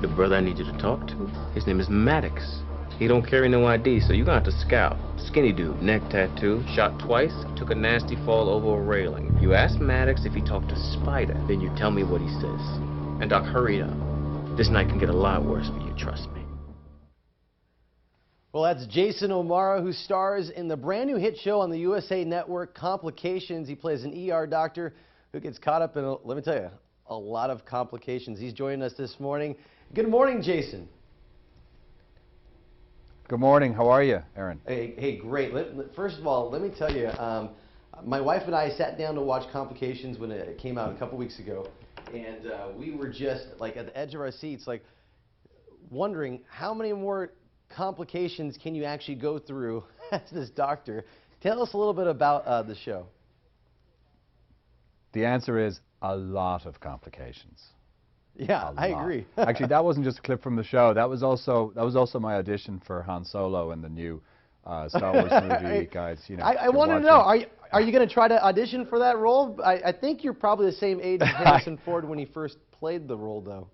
The brother I need you to talk to, his name is Maddox. He don't carry no ID, so you're gonna have to scout. Skinny dude, neck tattoo, shot twice, took a nasty fall over a railing. You ask Maddox if he talked to Spider, then you tell me what he says. And Doc, hurry up. This night can get a lot worse for you, trust me. Well, that's Jason O'Mara, who stars in the brand new hit show on the USA Network, Complications. He plays an ER doctor who gets caught up in, let me tell you, a lot of complications. He's joining us this morning. Good morning, Jason. Good morning. How are you, Aaron? Hey, great. First of all, let me tell you, my wife and I sat down to watch Complications when it came out a couple weeks ago, and we were just like at the edge of our seats, like wondering how many more complications can you actually go through as this doctor. Tell us a little bit about the show. The answer is a lot of complications. Yeah, I agree. Actually, that wasn't just a clip from the show. That was also my audition for Han Solo in the new Star Wars movie, guys. You know, I wanted to know, are you going to try to audition for that role? I think you're probably the same age as Harrison Ford when he first played the role, though.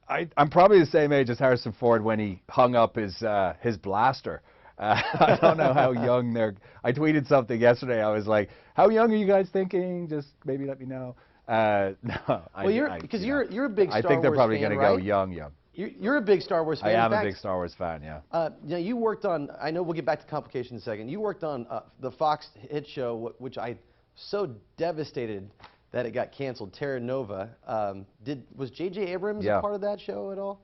I'm probably the same age as Harrison Ford when he hung up his blaster. I don't know how young they're. I tweeted something yesterday. I was like, "How young are you guys thinking? Just maybe let me know." No. Well, you're a big Star Wars fan, I think they're probably going to go right? young. You're a big Star Wars fan. I am a big Star Wars fan. Yeah. You know, you worked on. I know we'll get back to Complications in a second. You worked on the Fox hit show, which I so devastated that it got canceled. Terra Nova. Was J.J. Abrams a part of that show at all?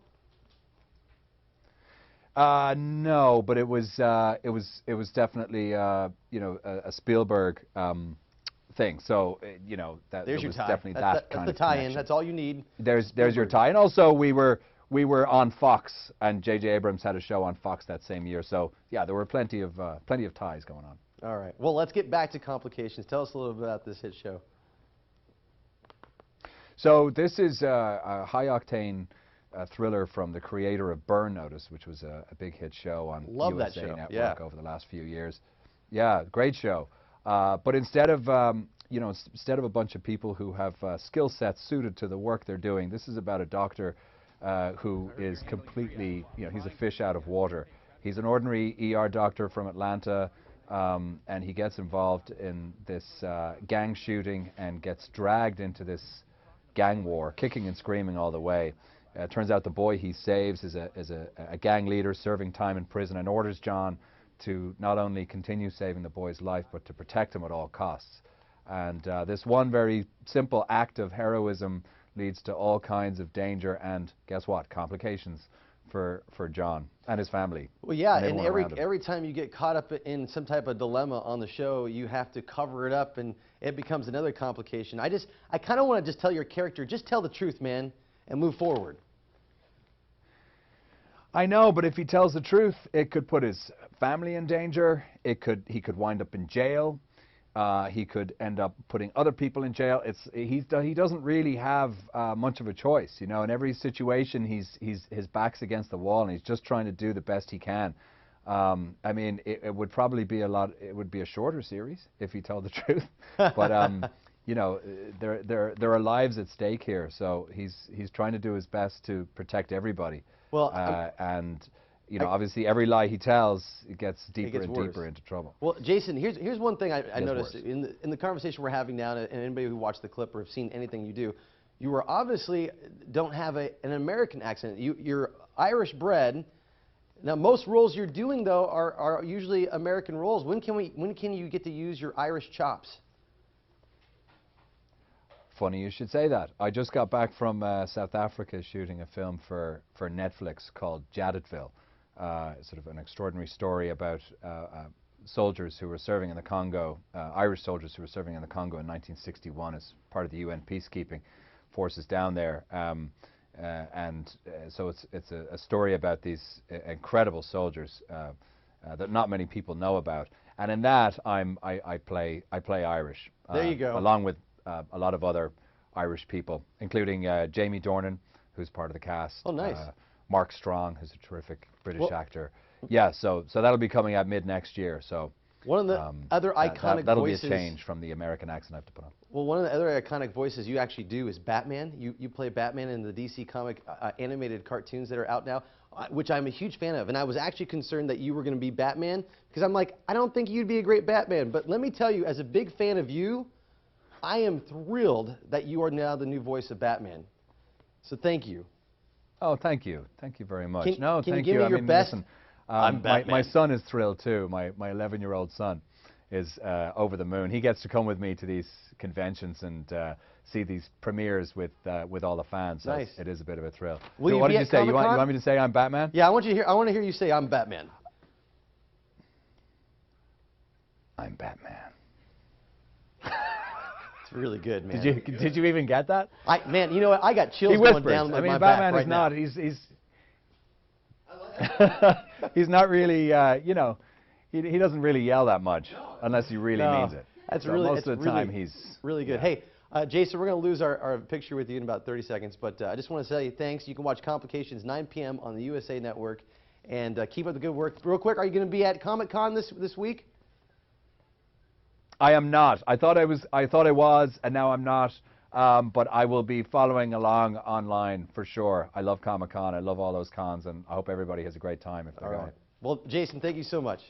No, but it was definitely you know, a Spielberg thing. So you know, there's your tie. Definitely that's kind the of tie-in. connection. That's all you need. There's your tie. And also we were on Fox, and J.J. Abrams had a show on Fox that same year. So yeah, there were plenty of ties going on. All right. Well, let's get back to Complications. Tell us a little bit about this hit show. So this is a high-octane thriller from the creator of Burn Notice, which was a big hit show on USA Network over the last few years. Yeah, great show. But instead of you know, instead of a bunch of people who have skill sets suited to the work they're doing, this is about a doctor who is completely, you know, he's a fish out of water. He's an ordinary ER doctor from Atlanta, and he gets involved in this gang shooting and gets dragged into this gang war, kicking and screaming all the way. Turns out the boy he saves is a gang leader serving time in prison, and orders John to not only continue saving the boy's life, but to protect him at all costs. And this one very simple act of heroism leads to all kinds of danger and, guess what, complications for John and his family. Well, yeah, and every time you get caught up in some type of dilemma on the show, you have to cover it up, and it becomes another complication. I kind of want to just tell your character, just tell the truth, man, and move forward. I know, but if he tells the truth, it could put his family in danger. He could wind up in jail. He could end up putting other people in jail. He doesn't really have much of a choice, you know. In every situation, his back's against the wall, and he's just trying to do the best he can. I mean, it would probably be it would be a shorter series if he told the truth. But you know, there are lives at stake here, so he's trying to do his best to protect everybody. Well, and you know, obviously, every lie he tells, it gets deeper and worse. deeper into trouble. Well, Jason, here's one thing I noticed in the conversation we're having now, and anybody who watched the clip or have seen anything you do, you are obviously don't have an American accent. You're Irish bred. Now, most roles you're doing though are usually American roles. When can you get to use your Irish chops? Funny you should say that. I just got back from South Africa shooting a film for Netflix called Jadetville. Sort of an extraordinary story about soldiers who were serving in the Congo, Irish soldiers who were serving in the Congo in 1961 as part of the UN peacekeeping forces down there. So it's a story about these incredible soldiers that not many people know about. And in that, I play Irish. There you go. Along with a lot of other Irish people, including Jamie Dornan, who's part of the cast. Oh, nice. Mark Strong, who's a terrific British actor. Yeah, so that'll be coming out mid next year. So One of the other iconic that'll voices... be a change from the American accent I have to put on. Well, one of the other iconic voices you actually do is Batman. You play Batman in the DC comic animated cartoons that are out now, which I'm a huge fan of. And I was actually concerned that you were going to be Batman, because I'm like, I don't think you'd be a great Batman. But let me tell you, as a big fan of you, I am thrilled that you are now the new voice of Batman. So thank you. Oh, thank you. Thank you very much. Can you thank give you. me your best? Listen, I'm Batman. my son is thrilled too. My 11-year-old son is over the moon. He gets to come with me to these conventions and see these premieres with all the fans. So nice. It is a bit of a thrill. Will so you what be did you at say? You Comic-Con? want me to say I'm Batman? Yeah, I want to hear you say I'm Batman. I'm Batman. It's really good, man. Did you even get that? Man, you know what? I got chills He going whispers. down I mean, my Batman back right is not. now. He's not really. You know, he doesn't really yell that much unless he really means it. That's so really most of the time he's really good. Yeah. Hey, Jason, we're going to lose our picture with you in about 30 seconds, but I just want to say thanks. You can watch Complications 9 p.m. on the USA Network, and keep up the good work. Real quick, are you going to be at Comic-Con this week? I am not. I thought I was, and now I'm not. But I will be following along online for sure. I love Comic-Con. I love all those cons, and I hope everybody has a great time if they're going. Well, Jason, thank you so much.